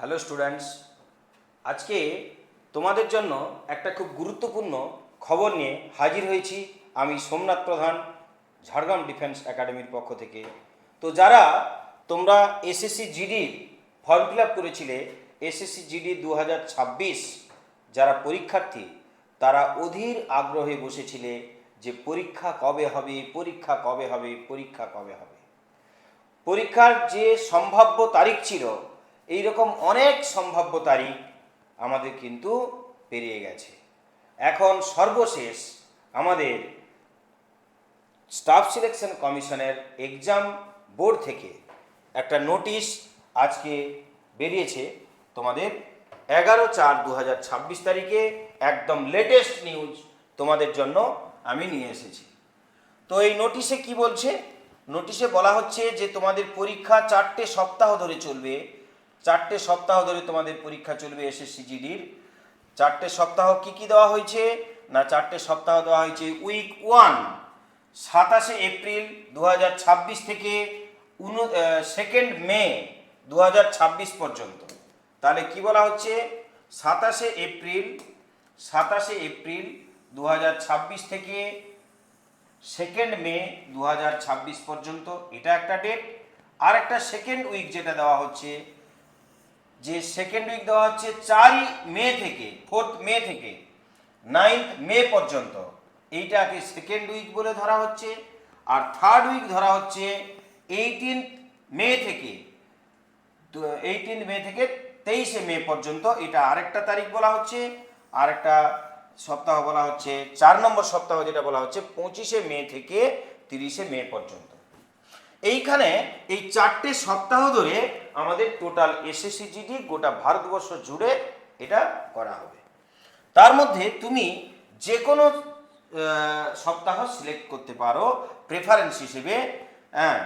Hello students, আজকে তোমাদের জন্য একটা খুব গুরুত্বপূর্ণ খবর নিয়ে হাজির হয়েছি। আমি সোমনাথ প্রধান, ঝাড়গ্রাম ডিফেন্স একাডেমির পক্ষ থেকে। তো যারা তোমরা এসএসসি জিডির ফর্ম ফিল আপ করেছিলে, এসএসসি জিডি 2026 যারা পরীক্ষার্থী, তারা অধীর আগ্রহে বসেছিলে যে পরীক্ষা কবে হবে, পরীক্ষা কবে হবে, পরীক্ষা কবে হবে। পরীক্ষার যে সম্ভাব্য তারিখ ছিল, এই রকম অনেক সম্ভাব্য তারিখ আমাদের কিন্তু পেরিয়ে গেছে। এখন সর্বশেষ আমাদের স্টাফ সিলেকশন কমিশনের এক্সাম বোর্ড থেকে একটা নোটিশ আজকে বেরিয়েছে। তোমাদের 11/4/2026 তারিখে একদম লেটেস্ট নিউজ তোমাদের জন্য আমি নিয়ে এসেছি। তো এই নোটিশে কি বলছে? নোটিশে বলা হচ্ছে যে তোমাদের পরীক্ষা 4টে সপ্তাহ ধরে চলবে। 4টে সপ্তাহ ধরে তোমাদের পরীক্ষা চলবে এসএসসি জিডির। 4টে সপ্তাহ কি কি দেওয়া হয়েছে না, 4টে সপ্তাহ দেওয়া হয়েছে উইক 1 27 এপ্রিল 2026 থেকে 2 মে 2026 পর্যন্ত। তাহলে কি বলা হচ্ছে? 27 এপ্রিল 2026 থেকে 2 মে 2026 পর্যন্ত, এটা একটা ডেট। আর একটা সেকেন্ড উইক যেটা দেওয়া হচ্ছে, যে সেকেন্ড উইক দেওয়া হচ্ছে 4 মে থেকে 4 মে থেকে 9 মে পর্যন্ত, এইটাকে সেকেন্ড উইক বলে ধরা হচ্ছে। আর থার্ড উইক ধরা হচ্ছে 18 মে থেকে 23 মে পর্যন্ত, এটা আরেকটা তারিখ বলা হচ্ছে। আরেকটা সপ্তাহ বলা হচ্ছে 4 নম্বর সপ্তাহ, যেটা বলা হচ্ছে 25 মে থেকে 30 মে পর্যন্ত। এইখানে এই 4টে সপ্তাহ ধরে আমাদের টোটাল এসএসসি জিডি গোটা ভারতবর্ষ জুড়ে এটা করা হবে। তার মধ্যে তুমি যে কোনো সপ্তাহ সিলেক্ট করতে পারো প্রেফারেন্স হিসেবে। হ্যাঁ,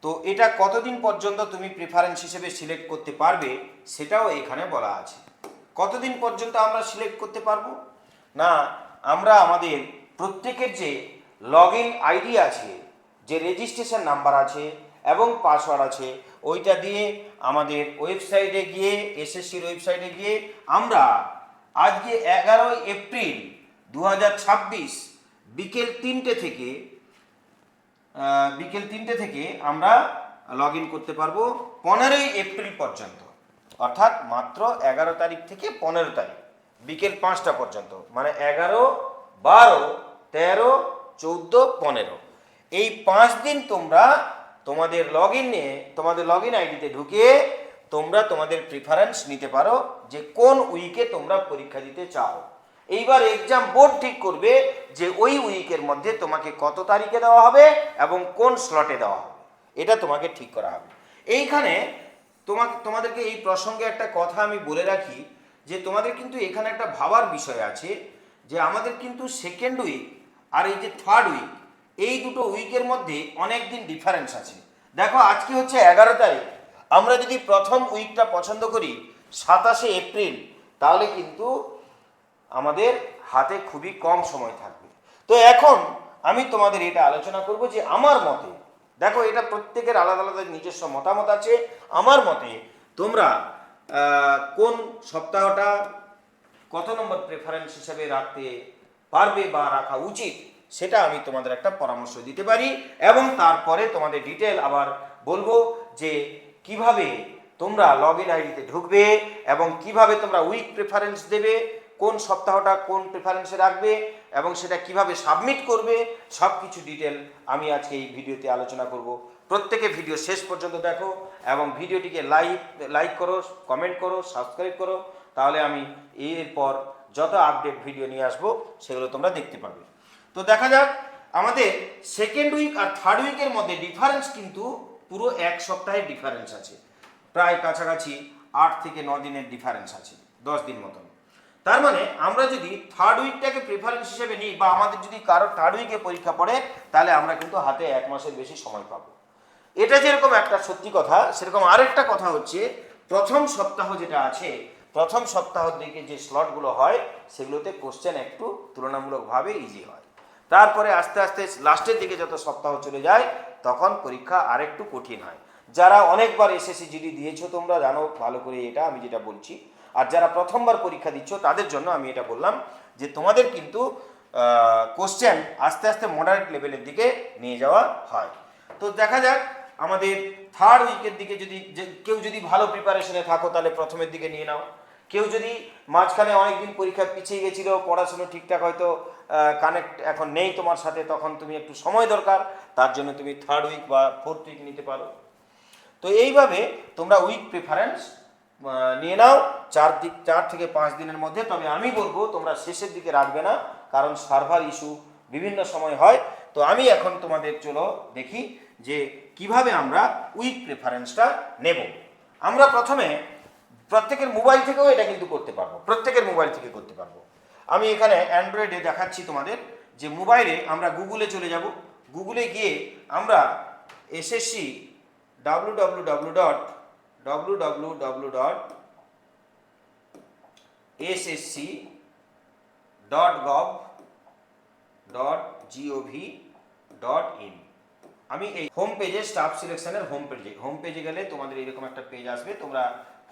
তো এটা কতদিন পর্যন্ত তুমি প্রেফারেন্স হিসেবে সিলেক্ট করতে পারবে সেটাও এখানে বলা আছে। কতদিন পর্যন্ত আমরা সিলেক্ট করতে পারবো না, আমরা আমাদের প্রত্যেকের যে লগ ইন আইডি আছে, যে রেজিস্ট্রেশন নাম্বার আছে এবং পাসওয়ার্ড আছে, ওইটা দিয়ে আমাদের ওয়েবসাইটে গিয়ে, এসএসসির ওয়েবসাইটে গিয়ে আমরা আজকে 11 এপ্রিল 2026 বিকেল 3টে থেকে আমরা লগ ইন করতে পারবো 15 এপ্রিল পর্যন্ত। অর্থাৎ মাত্র 11 তারিখ থেকে 15 তারিখ বিকেল 5টা পর্যন্ত, মানে 11, 12, 13, 14, 15, এই 5 দিন তোমরা তোমাদের লগ ইন আইডিতে ঢুকে তোমরা তোমাদের প্রিফারেন্স নিতে পারো যে কোন উইকে তোমরা পরীক্ষা দিতে চাও। এইবার এক্সাম বোর্ড ঠিক করবে যে ওই উইকের মধ্যে তোমাকে কত তারিখে দেওয়া হবে এবং কোন স্লটে দেওয়া হবে, এটা তোমাকে ঠিক করা হবে। এইখানে তোমাদেরকে এই প্রসঙ্গে একটা কথা আমি বলে রাখি যে তোমাদের কিন্তু এখানে একটা ভাবার বিষয় আছে যে আমাদের কিন্তু সেকেন্ড উইক আর এই যে থার্ড উইক, এই দুটো উইকের মধ্যে অনেক দিন ডিফারেন্স আছে। দেখো, আজকে হচ্ছে 11 তারিখ, আমরা যদি প্রথম উইকটা পছন্দ করি 27 এপ্রিল, তাহলে কিন্তু আমাদের হাতে খুবই কম সময় থাকবে। তো এখন আমি তোমাদের এটা আলোচনা করব যে আমার মতে, দেখো এটা প্রত্যেকের আলাদা আলাদা নিজস্ব মতামত আছে, আমার মতে তোমরা কোন সপ্তাহটা কত নম্বর প্রেফারেন্স হিসেবে রাখতে পারবে বা রাখা উচিত, সেটা আমি তোমাদের একটা পরামর্শ দিতে পারি। এবং তারপরে তোমাদের ডিটেল আবার বলবো যে কিভাবে তোমরা লগ ইন আইডিতে ঢুকবে এবং কিভাবে তোমরা উইক প্রেফারেন্স দেবে, কোন সপ্তাহটা কোন প্রেফারেন্সে রাখবে এবং সেটা কিভাবে সাবমিট করবে, সব কিছু ডিটেল আমি আজকে এই ভিডিওতে আলোচনা করব। প্রত্যেকে ভিডিও শেষ পর্যন্ত দেখো এবং ভিডিওটিকে লাইক করো, কমেন্ট করো, সাবস্ক্রাইব করো, তাহলে আমি এরপর যত আপডেট ভিডিও নিয়ে আসবো সেগুলো তোমরা দেখতে পাবে। তো দেখা যাক, আমাদের সেকেন্ড উইক আর থার্ড উইকের মধ্যে ডিফারেন্স কিন্তু পুরো 1 সপ্তাহের ডিফারেন্স আছে, প্রায় কাছাকাছি 8 থেকে 9 দিনের ডিফারেন্স আছে, 10 দিন মতন। তার মানে আমরা যদি থার্ড উইকটাকে প্রেফারেন্স হিসেবে নিই বা আমাদের যদি কারো থার্ড উইকে পরীক্ষা পড়ে, তাহলে আমরা কিন্তু হাতে 1 মাসের বেশি সময় পাবো। এটা যেরকম একটা সত্যি কথা, সেরকম আরেকটা কথা হচ্ছে প্রথম সপ্তাহ যেটা আছে, প্রথম সপ্তাহের দিকে যে স্লটগুলো হয় সেগুলোতে কোশ্চেন একটু তুলনামূলকভাবে ইজি হয়। তারপরে আস্তে আস্তে লাস্টের দিকে যত সপ্তাহ চলে যায় তখন পরীক্ষা আরেকটু কঠিন হয়। যারা অনেকবার এসএসসি জিডি দিয়েছো তোমরা জানো ভালো করে এটা আমি যেটা বলছি, আর যারা প্রথমবার পরীক্ষা দিচ্ছ তাদের জন্য আমি এটা বললাম যে তোমাদের কিন্তু কোশ্চেন আস্তে আস্তে মডারেট লেভেলের দিকে নিয়ে যাওয়া হয়। তো দেখা যাক আমাদের থার্ড উইকের দিকে যদি কেউ যদি ভালো প্রিপারেশনে থাকো তাহলে প্রথমের দিকে নিয়ে নাও। কেউ যদি মাঝখানে অনেকদিন পরীক্ষা পিছিয়ে গেছিলো, পড়াশুনো ঠিকঠাক হয়তো কানেক্ট এখন নেই তোমার সাথে, তখন তুমি একটু সময় দরকার, তার জন্য তুমি থার্ড উইক বা ফোর্থ উইক নিতে পারো। তো এইভাবে তোমরা উইক প্রেফারেন্স নিয়ে নাও 4 থেকে 5 দিনের মধ্যে। তবে আমি বলবো তোমরা শেষের দিকে রাখবে না, কারণ সার্ভার ইস্যু বিভিন্ন সময় হয়। তো আমি এখন তোমাদের চলো দেখি যে কিভাবে আমরা উইক প্রেফারেন্সটা নেব। আমরা প্রথমে প্রত্যেকের মোবাইল থেকেও এটা কিন্তু করতে পারবো, প্রত্যেকের মোবাইল থেকে করতে পারবো। আমি এখানে অ্যান্ড্রয়েডে দেখাচ্ছি তোমাদের যে মোবাইলে আমরা গুগলে চলে যাব। গুগলে গিয়ে আমরা এসএসসি www.ssc.gov.in আমি এই হোম পেজে স্টাফ সিলেকশনের হোম পেজে গেলে তোমাদের এরকম একটা পেজ আসবে। তোমরা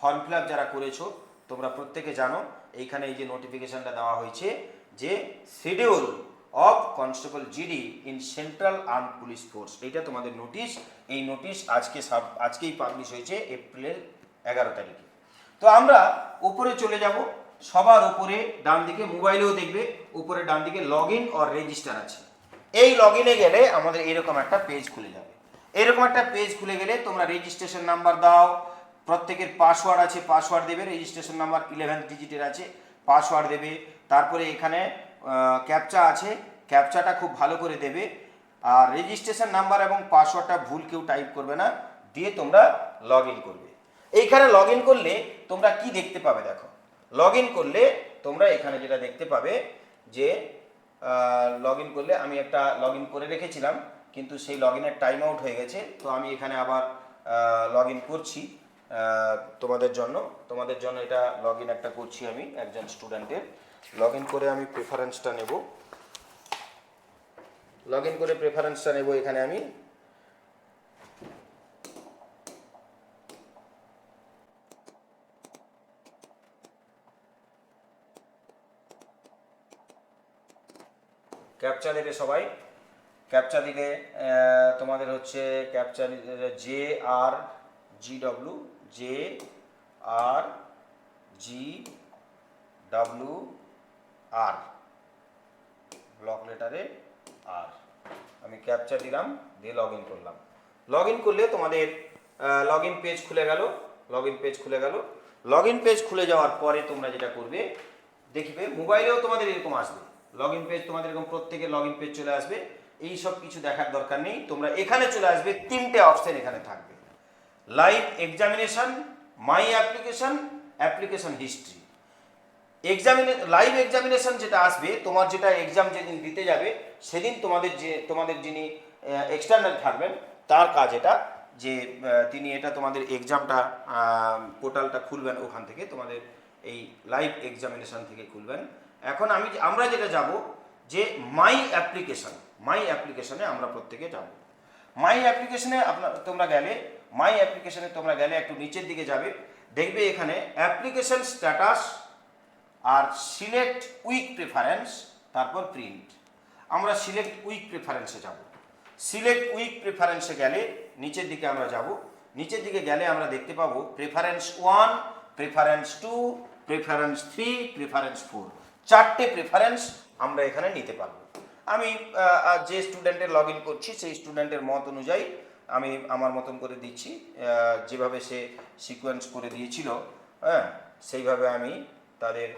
ফর্ম ফিল আপ যারা করেছো তোমরা প্রত্যেকে জানো এইখানে এই যে নোটিফিকেশনটা দেওয়া হয়েছে যে schedule of constable GD in central arm police force, এইটা তোমাদের নোটিশ। এই নোটিশ আজকেই পাবলিশ হয়েছে এপ্রিলের 11 তারিখে। তো আমরা উপরে চলে যাব, সবার উপরে ডান দিকে মোবাইলেও দেখবে উপরে ডান দিকে লগ ইন অর রেজিস্টার আছে। এই লগ ইনে গেলে আমাদের এরকম একটা পেজ খুলে যাবে। এরকম একটা পেজ খুলে গেলে তোমরা রেজিস্ট্রেশন নাম্বার দাও, প্রত্যেকের পাসওয়ার্ড আছে, পাসওয়ার্ড দেবে। রেজিস্ট্রেশন নাম্বার 11 ডিজিটের আছে, পাসওয়ার্ড দেবে। তারপরে এখানে ক্যাপচা আছে, ক্যাপচাটা খুব ভালো করে দেবে। আর রেজিস্ট্রেশন নাম্বার এবং পাসওয়ার্ডটা ভুল কেউ টাইপ করবে না, দিয়ে তোমরা লগ ইন করবে। এইখানে লগ ইন করলে তোমরা কি দেখতে পাবে দেখো। লগ ইন করলে তোমরা এখানে যেটা দেখতে পাবে যে লগ ইন করলে আমি একটা লগ ইন করে রেখেছিলাম, কিন্তু সেই লগ ইনের টাইম আউট হয়ে গেছে। তো আমি এখানে আবার লগ ইন করছি তোমাদের জন্য এটা লগ ইন একটা করছি আমি একজন স্টুডেন্টের। লগ ইন করে আমি প্রেফারেন্সটা নেব, এখানে আমি ক্যাপচা দেবে সবাই। ক্যাপচা দিলে তোমাদের হচ্ছে ক্যাপচা JRGWR ব্লক লেটারে আর আমি ক্যাপচা দিলাম, দিয়ে লগ ইন করলাম। লগ ইন করলে তোমাদের লগ ইন পেজ খুলে গেল। লগ ইন পেজ খুলে যাওয়ার পরে তোমরা যেটা করবে দেখবে মোবাইলেও তোমাদের এরকম আসবে লগ ইন পেজ, তোমাদের এরকম প্রত্যেকের লগ ইন পেজ চলে আসবে। এই সব কিছু দেখার দরকার নেই, তোমরা এখানে চলে আসবে। 3টে অপশন এখানে থাকবে, লাইভ এক্সামিনেশন, মাই application, application history. Live examination যেটা আসবে, তোমার যেটা এক্সাম যেদিন দিতে যাবে সেদিন তোমাদের যিনি এক্সটার্নাল থাকবেন তার কাজ এটা যে তিনি এটা তোমাদের এক্সামটা পোর্টালটা খুলবেন, ওখান থেকে তোমাদের এই লাইভ এক্সামিনেশন থেকে খুলবেন। এখন আমরা যেটা যাব যে মাই অ্যাপ্লিকেশনে আমরা প্রত্যেকে যাব। মাই অ্যাপ্লিকেশনে তোমরা গেলে একটু নিচের দিকে যাবে, দেখবে এখানে অ্যাপ্লিকেশন স্ট্যাটাস আর সিলেক্ট উইক প্রেফারেন্স, তারপর প্রিন্ট। আমরা সিলেক্ট উইক প্রেফারেন্সে যাব। সিলেক্ট উইক প্রেফারেন্সে গেলে নিচের দিকে আমরা যাব। নিচের দিকে গেলে আমরা দেখতে পাবো প্রেফারেন্স 1, প্রেফারেন্স 2, প্রেফারেন্স 3, প্রেফারেন্স 4, 4টে প্রেফারেন্স আমরা এখানে নিতে পারবো। আমি যে স্টুডেন্টের লগ ইন করছি সেই স্টুডেন্টের মত অনুযায়ী আমি আমার মতন করে দিচ্ছি, যেভাবে সে সিকোয়েন্স করে দিয়েছিল, হ্যাঁ সেইভাবে আমি তাদের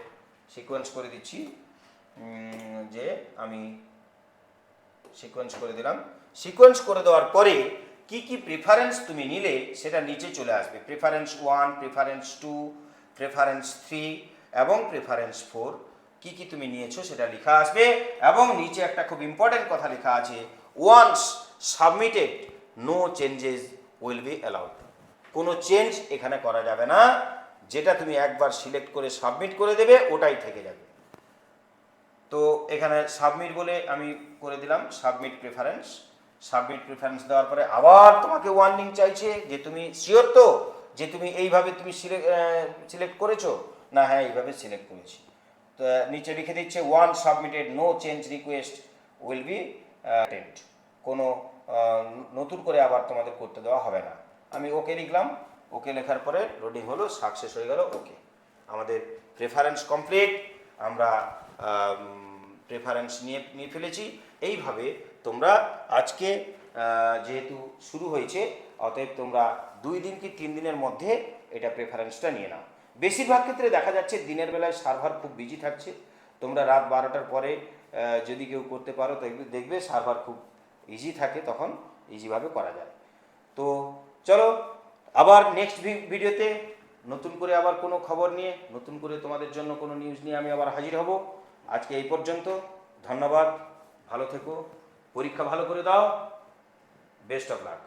সিকোয়েন্স করে দিচ্ছি। যে আমি সিকোয়েন্স করে দিলাম। সিকোয়েন্স করে দেওয়ার পরে কি কি প্রেফারেন্স তুমি নিলে সেটা নিচে চলে আসবে। প্রেফারেন্স 1, প্রেফারেন্স 2, প্রেফারেন্স 3 এবং প্রেফারেন্স 4 কি কি তুমি নিয়েছো সেটা লেখা আসবে। এবং নিচে একটা খুব ইম্পর্টেন্ট কথা লেখা আছে, once submitted no changes will be allowed. কোনো চেঞ্জ এখানে করা যাবে না, যেটা তুমি একবার সিলেক্ট করে সাবমিট করে দেবে ওটাই থেকে যাবে। তো এখানে সাবমিট বলে আমি করে দিলাম সাবমিট প্রেফারেন্স। সাবমিট প্রেফারেন্স দেওয়ার পরে আবার তোমাকে ওয়ার্নিং চাইছে যে তুমি শিওর তো যে তুমি এইভাবে তুমি সিলেক্ট করেছো, না হ্যাঁ এইভাবে সিলেক্ট করেছি। তো নিচে লিখে দিচ্ছে once submitted, no change request will be attend, কোনো নতুন করে আবার তোমাদের করতে দেওয়া হবে না। আমি ওকে লিখলাম, ওকে লেখার পরে লোডিং হলো, সাকসেস হয়ে গেল। ওকে, আমাদের প্রেফারেন্স কমপ্লিট, আমরা প্রেফারেন্স নিয়ে ফেলেছি। এইভাবে তোমরা আজকে যেহেতু শুরু হয়েছে, অতএব তোমরা 2 দিন কি 3 দিনের মধ্যে এটা প্রেফারেন্সটা নিয়ে নাও। বেশিরভাগ ক্ষেত্রে দেখা যাচ্ছে দিনের বেলায় সার্ভার খুব বিজি থাকছে, তোমরা রাত 12টার পরে যদি কেউ করতে পারো তো দেখবে সার্ভার খুব ইজি থাকে, তখন ইজিভাবে করা যায়। তো চলো আবার নেক্সট ভিডিওতে নতুন করে আবার কোনো খবর নিয়ে, নতুন করে তোমাদের জন্য কোনো নিউজ নিয়ে আমি আবার হাজির হব। আজকে এই পর্যন্ত, ধন্যবাদ, ভালো থেকো, পরীক্ষা ভালো করে দাও, বেস্ট অফ লাক।